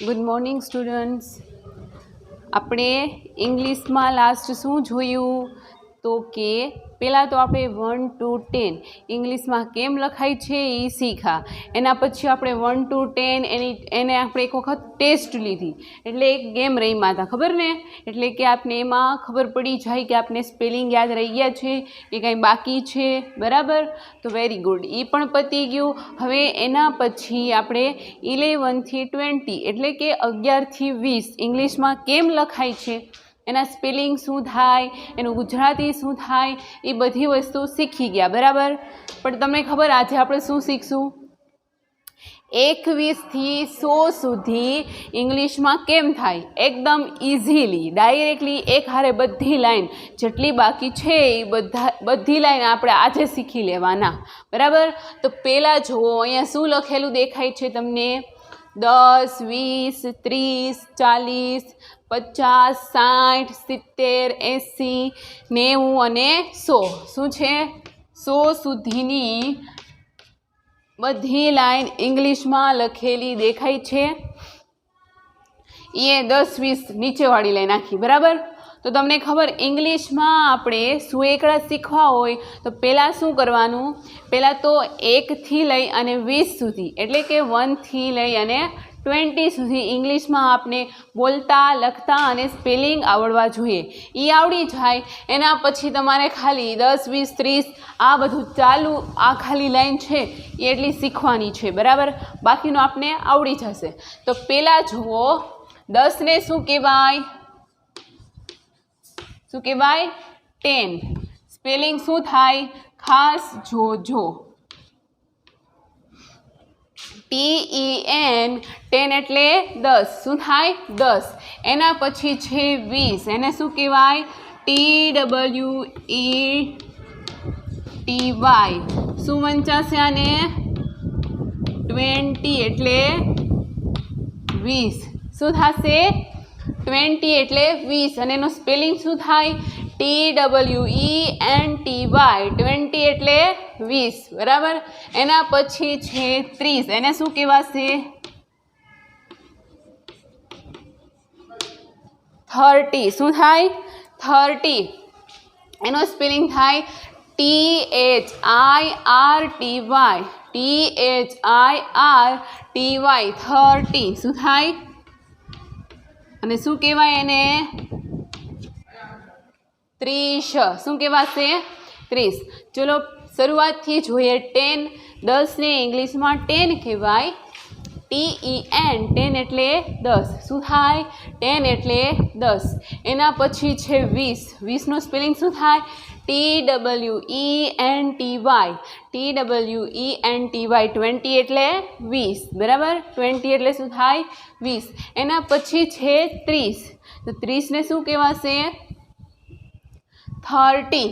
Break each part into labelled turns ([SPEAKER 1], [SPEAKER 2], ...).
[SPEAKER 1] Good morning students. આપણે ઇંગ્લિશમાં last શું જોયું તો કે પહેલાં તો આપણે 1 to 10 ઇંગ્લિશમાં કેમ લખાય છે એ શીખા. એના પછી આપણે 1 to 10 એને આપણે એક વખત ટેસ્ટ લીધી, એટલે એક ગેમ રમ્યા હતા, ખબર ને? એટલે કે આપણે એમાં ખબર પડી જાય કે આપણે સ્પેલિંગ યાદ રહી ગયા છે કે કાંઈ બાકી છે, બરાબર? તો વેરી ગુડ, એ પણ પતી ગયું. હવે એના પછી આપણે 11 થી 20 એટલે કે 11 થી 20 ઇંગ્લિશમાં કેમ લખાય છે, એના સ્પેલિંગ શું થાય, એનું ગુજરાતી શું થાય, એ બધી વસ્તુ શીખી ગયા, બરાબર? પણ તમને ખબર આજે આપણે શું શીખશું? 21 થી 100 સુધી ઇંગ્લિશમાં કેમ થાય, એકદમ ઇઝીલી ડાયરેક્ટલી એક હારે બધી લાઈન જેટલી બાકી છે એ બધી લાઈન આપણે આજે શીખી લેવાના, બરાબર? તો પહેલાં જુઓ, અહીંયા શું લખેલું દેખાય છે તમને? 10, 20, 30, 40, 50, 60, 70, 80, 90 અને 100. શું છે? 100 સુધીની બધી લાઈન ઇંગ્લિશમાં લખેલી દેખાય છે. એ 10, 20 નીચેવાળી લાઈન નાખી, બરાબર? તો તમને ખબર, ઇંગ્લિશમાં આપણે સુએકડા શીખવા હોય તો પહેલાં શું કરવાનું? પહેલાં તો 1 થી લઈ અને 20 સુધી, એટલે કે 1 થી લઈ અને 20 સુધી ઇંગ્લિશમાં આપણે બોલતા, લખતા અને સ્પેલિંગ આવડવા જોઈએ. એ આવડી જાય એના પછી તમારે ખાલી 10, 20, 30 આ બધું ચાલુ, આ ખાલી લાઈન છે એ એટલી શીખવાની છે, બરાબર? બાકીનું આપણે આવડી જશે. તો પહેલાં જુઓ, 10 ને શું કહેવાય? શું કહેવાય? 10. સ્પેલિંગ શું થાય? ખાસ જોજો. TEN, 10 એટલે 10. શું થાય? 10. એના પછી છે 20, એને શું કહેવાય? TWENTY. શું વંચાશે આને? 20 એટલે 20. શું થશે? 20 એટલે 20 અને એનું સ્પેલિંગ શું થાય? TWENTY. 20 એટલે 20, બરાબર? એના પછી છે 30, એને શું કહેવાશે? 30. શું થાય? 30. એનો સ્પેલિંગ થાય THIRTY. THIRTY. 30. શું થાય? અને શું કહેવાય એને? 30. શું કહેવાશે? 30. ચલો શરૂઆતથી જોઈએ. 10, 10 ને ઇંગ્લિશમાં 10 કહેવાય. TEN, 10 એટલે 10. શું થાય? 10 એટલે 10. એના પછી છે 20. 20 નું સ્પેલિંગ શું થાય? TWENTY. 20 એટલે 20, બરાબર? 20 એટલે શું થાય? 20. એના પછી છે 30. તો 30 ને શું કહેવાશે? 30.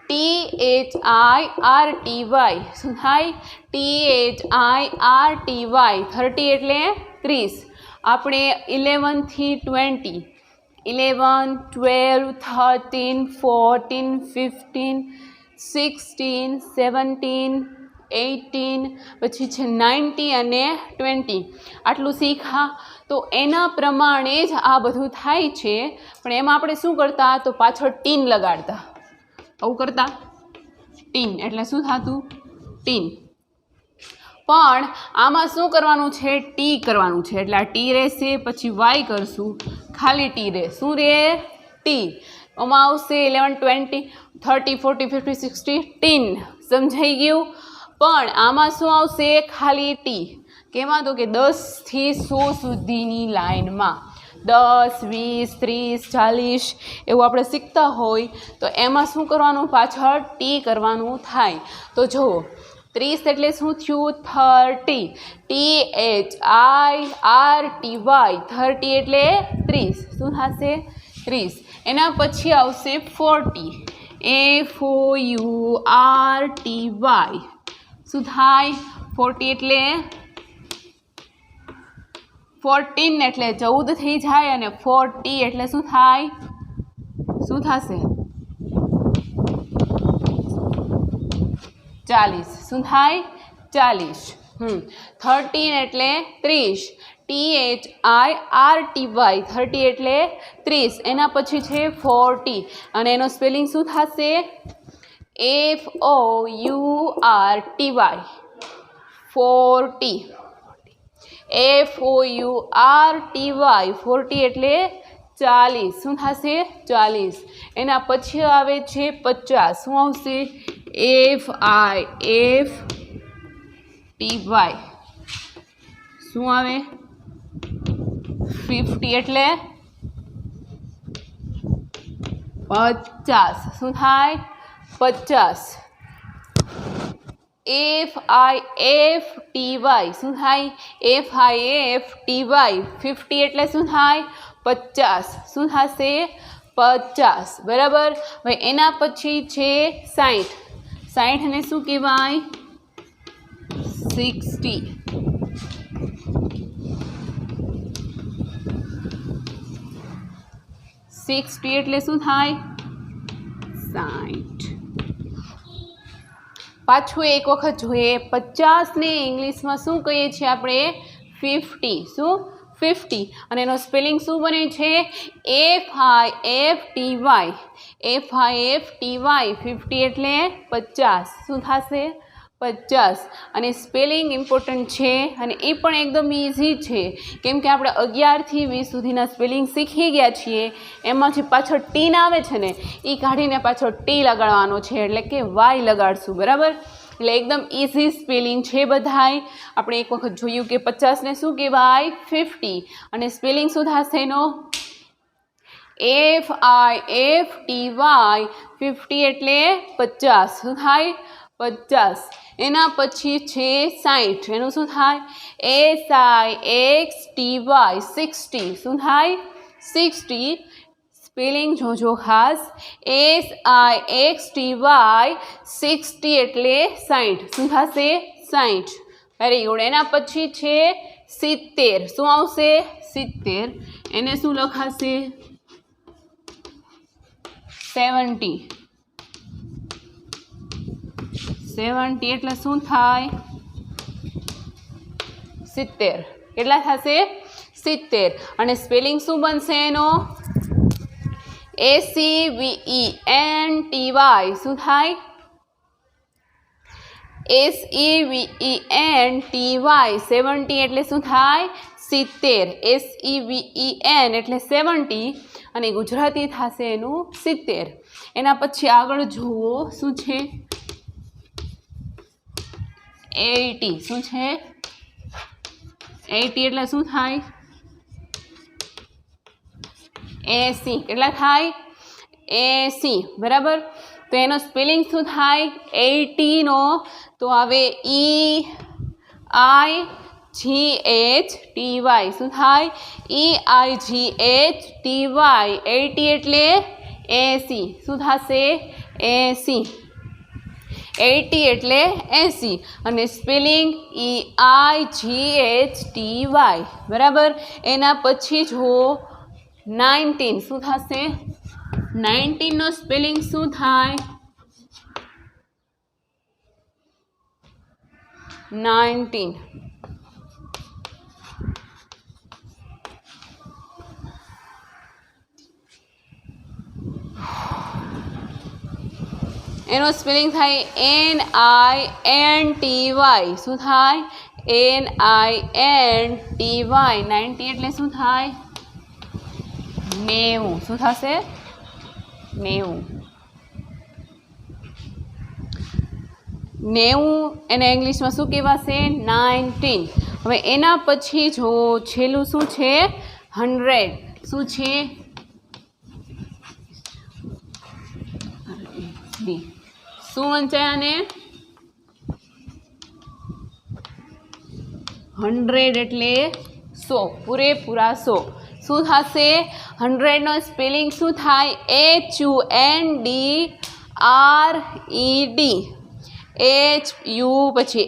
[SPEAKER 1] THIRTY. શું થાય? THIRTY. 30 એટલે 30. આપણે 11 થી 20, 11, 12, 13, 14, 15, 16, 17, 18, પછી છે 19 અને 20. આટલું શીખા. તો એના પ્રમાણે જ આ બધું થાય છે, પણ એમાં આપણે શું કરતા? તો પાછળ ટીન લગાડતા. આવું કરતા. ટીન એટલે શું થતું? ટીન. પણ આમાં શું કરવાનું છે? ટી કરવાનું છે. એટલે આ ટી રહેશે, પછી વાય કરશું, ખાલી ટી રહે. શું રહે? ટી. આમાં આવશે 11, 20, 30, 40, 50, 60, ટીન. સમજાઈ ગયું? પણ આમાં શું આવશે? ખાલી ટી. કેમાં? તો કે 10 થી 100 સુધીની લાઈનમાં 10, 20, 30, 40 એવું આપણે શીખતા હોય તો એમાં શું કરવાનું? પાછળ ટી કરવાનું થાય. તો જુઓ, 30 એટલે શું થયું? 30. THIRTY. 30 એટલે 30. શું થશે? 30. એના પછી આવશે 40. FOURTY. શું થાય? 40 એટલે 14 એટલે 14 થઈ જાય, અને 40 એટલે શું થાય? શું થશે? 40. શું થાય? 40. 13 એટલે 30, THIRTY 30 એટલે 30. એના પછી છે 40 અને એનો સ્પેલિંગ શું થશે? FOURTY 40. FOURTY 40 એટલે 40. શું થશે? 40. એના પછી આવે છે 50. શું આવશે? FIFTY. શું આવે? 50 એટલે 50. શું થાય? 50. FIFTY શું થાય? FIFTY 50 એટલે શું થાય? 50. શું થશે? 50. બરાબર. હવે એના પછી છે 60. 60 ને શું કહેવાય? 60. 60 એટલે શું થાય? 60. પાછું એક વખત જોઈએ. 50 ને ઇંગ્લિશમાં શું કહીએ છીએ આપણે? 50. શું? 50. અને એનો સ્પેલિંગ શું બને છે? FIFTY. FIFTY 50 એટલે 50. શું થશે? 50. અને સ્પેલિંગ ઇમ્પોર્ટન્ટ છે અને એ પણ એકદમ ઇઝી છે, કેમ કે આપણે 11 થી 20 સુધીના સ્પેલિંગ શીખી ગયા છીએ. એમાંથી પાછળ ટીન આવે છે ને, એ કાઢીને પાછળ ટી લગાડવાનો છે, એટલે કે વાય લગાડશું. બરાબર. એટલે એકદમ ઇઝી સ્પેલિંગ છે બધાય. આપણે એક વખત જોયું કે 50 ને શું કહેવાય? 50. અને સ્પેલિંગ શું થશે એનો? FIFTY 50 એટલે 50. શું થાય? 50. એના પછી છે 60. એનું શું થાય? SIXTY 60. શું થાય? 60. સ્પેલિંગ જોજો ખાસ. SIXTY 60 એટલે 60. શું થશે? 60. Very good. એના પછી છે 70. શું આવશે? 70. એને શું લખાશે? 70. 70 એટલે શું થાય? 70. કેટલા થશે? 70. અને સ્પેલિંગ શું બનશે એનો? SEVENTY. શું થાય? SEVENTY. 70 એટલે શું થાય? 70. SEVEN એટલે 70 અને ગુજરાતી થશે એનું 70. એના પછી આગળ જુઓ શું છે? 80. શું છે? 80 એટલે શું થાય? 80. કેટલા થાય? 80. બરાબર. તો એનો સ્પેલિંગ શું થાય? 80 નો તો આવે EIGHTY. શું થાય? EIGHTY. 80 એટલે 80. શું થશે? 80. 80 એટલે 80 અને સ્પેલિંગ EIGHTY. બરાબર. એના પછી જુઓ 19. શું થશે? 19 નો સ્પેલિંગ શું થાય? 19. એનો સ્પેલિંગ થાય NINTY. શું થાય? NINTY. 90 એટલે શું થાય? 90. શું થશે? 90. 90 એને ઇંગ્લિશમાં શું કહેવાશે? 19. હવે એના પછી જો છેલ્લું શું છે? 100. શું છે? શું વંચાય આને? 100 એટલે 100. પૂરેપૂરા 100. શું થશે? 100 નો સ્પેલિંગ શું થાય? HUNDRED. HU પછી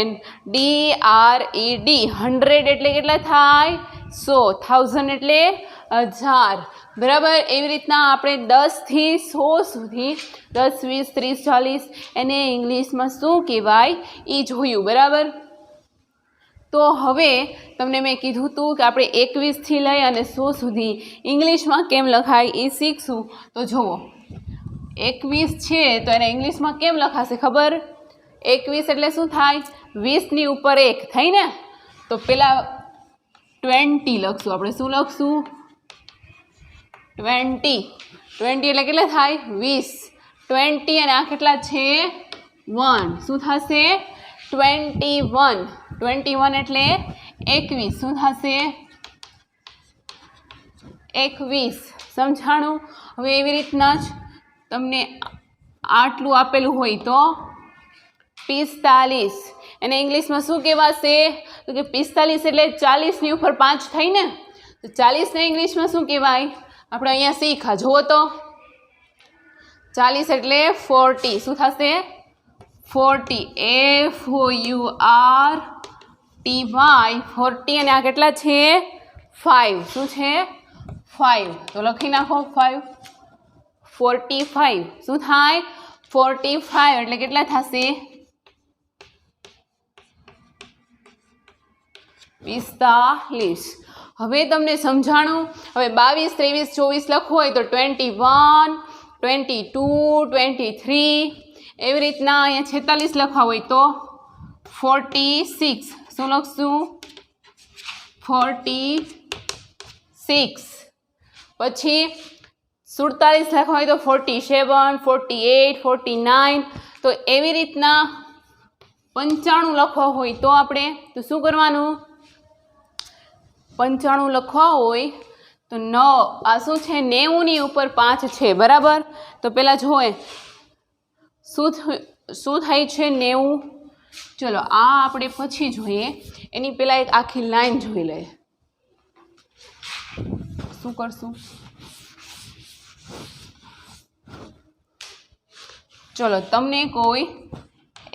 [SPEAKER 1] NDRED. 100 એટલે કેટલા થાય? 100. 1000 એટલે 1000. બરાબર. એવી રીતના આપણે 10 થી 100 સુધી 10, 20, 30, 40 એને ઇંગ્લિશમાં શું કહેવાય એ જોયું. બરાબર. તો હવે તમને મેં કીધું હતું કે આપણે 21થી લઈ અને 100 સુધી ઇંગ્લિશમાં કેમ લખાય એ શીખશું. તો જુઓ 21 છે તો એને ઇંગ્લિશમાં કેમ લખાશે ખબર? 21 એટલે શું થાય? 20ની ઉપર 1 થઈ ને, તો પેલા 20 લખશું આપણે. શું લખશું? 20. 20 એટલે કેટલા થાય? 20. 20 અને આ કેટલા છે? 1. શું થશે? 21. 21 એટલે 21. શું થશે? 21. સમજાણું? હવે એવી રીતના જ તમને આટલું આપેલું હોય તો 45. એને ઇંગ્લિશમાં શું કહેવાશે? તો કે 45 એટલે 40ની ઉપર 5 થઈ ને, તો 40ને ઇંગ્લિશમાં શું કહેવાય? આપણે અહીંયા શીખા. જુઓ તો 40 એટલે 40. શું થશે? 40. FOURTY. 40 અને આ કેટલા છે? 5. શું છે? 5. તો લખી નાખો 5. 45. શું થાય? 45 એટલે કેટલા થશે? 45. હવે તમને સમજાણું. હવે 22, 23, 24 લખવું હોય તો 21, 22, 23. એવી રીતના અહીંયા 46 લખવા હોય તો 46. શું લખશું? 46. પછી 47 લખવા હોય તો 47, 48, 49. તો એવી રીતના 95 લખવા હોય તો આપણે તો શું કરવાનું? 95 લખવા હોય તો 9 આ શું છે? 90ની ઉપર 5 છે, બરાબર? તો પહેલાં જોએ શું થાય છે? 90. ચલો આ આપણે પછી જોઈએ. એની પહેલાં એક આખી લાઈન જોઈ લઈએ. શું કરશું? ચલો તમને કોઈ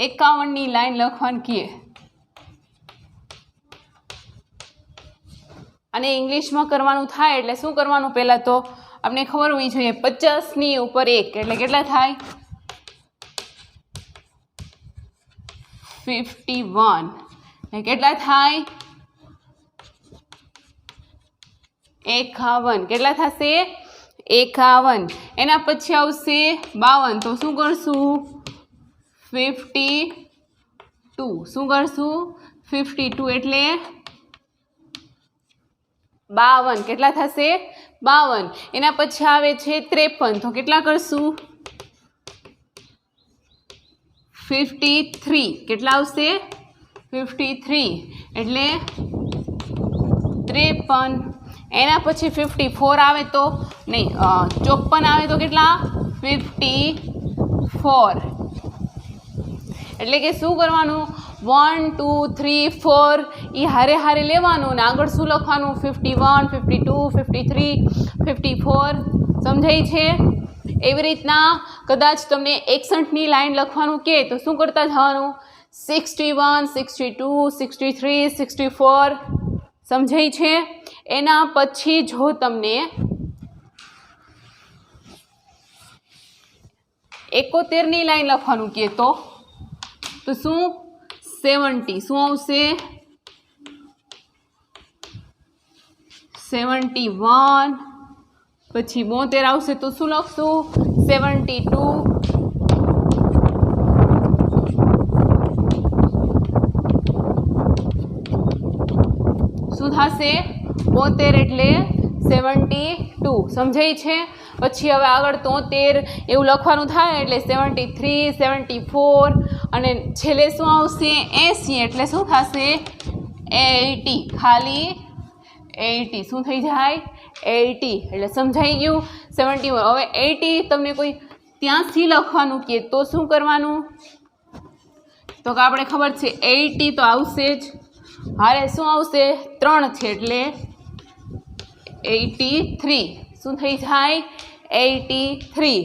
[SPEAKER 1] 51ની લાઈન લખવાની કહે અને ઇંગ્લિશમાં કરવાનું થાય એટલે શું કરવાનું? પહેલાં તો આપણે ખબર હોવી જોઈએ 50ની ઉપર 1 એટલે કેટલા થાય? 51. ને કેટલા થાય? 51. કેટલા થશે? 51. એના પછી આવશે 52. તો શું કરશું? 52. શું કરશું? 52 એટલે 52. કેટલા થશે? 52. એના પછી આવે છે 53. તો કેટલા કરશું? 53. કેટલા આવશે? 53 એટલે 53. એના પછી 54 આવે તો નહીં 54 આવે તો કેટલા? 54. એટલે કે શું કરવાનું? 1, 2, 3, 4 એ હારે હારે લેવાનું અને આગળ શું લખવાનું? 51, 52, 53, 54. સમજાય છે? એવી રીતના કદાચ તમને 61ની લાઈન લખવાનું કહે તો શું કરતા જવાનું? 61, 62, 63, 64. સમજાય છે? એના પછી જો તમને 71ની લાઈન લખવાનું કહે તો શું? 70. શું આવશે? 71. પછી 72 આવશે તો શું લખશું? 72. શું થશે? 72 એટલે 72. સમજાય છે? પછી હવે આગળ 73 એવું લખવાનું થાય એટલે 73, 74 અને છેલ્લે શું આવશે? 80. એટલે શું થશે? 80. ખાલી 80. શું થઈ જાય? 80. એટલે સમજાઈ ગયું? 71. હવે 80 તમને કોઈ ત્યાંથી લખવાનું કહે તો શું કરવાનું? તો કે આપણે ખબર છે 80 તો આવશે જ. હારે શું આવશે? 3 છે એટલે 83. શું થઈ જાય? 83.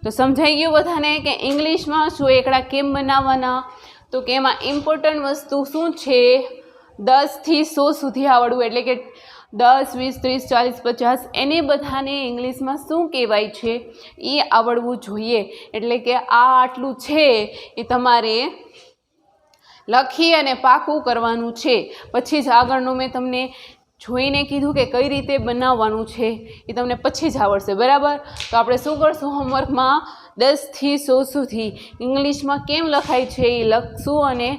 [SPEAKER 1] તો સમજાઈ ગયું બધાને કે ઇંગ્લિશમાં શું એકડા કેમ બનાવવાના? તો કે એમાં ઇમ્પોર્ટન્ટ વસ્તુ શું છે? 10થી 100 સુધી આવડવું. એટલે કે 10, 20, 30, 40, 50 એને બધાને ઇંગ્લિશમાં શું કહેવાય છે એ આવડવું જોઈએ. એટલે કે આ આટલું છે એ તમારે લખી અને પાકું કરવાનું છે. પછી જ આગળનું મેં તમને જોઈને કીધું કે કઈ રીતે બનાવવાનું છે એ તમને પછી જ આવડશે, બરાબર. તો આપણે શું કરશું હોમવર્કમાં 10 થી 100 સુધી ઇંગ્લિશમાં કેમ લખાય છે એ લખશું અને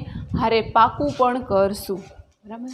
[SPEAKER 1] હારે પાકું પણ કરશું, બરાબર.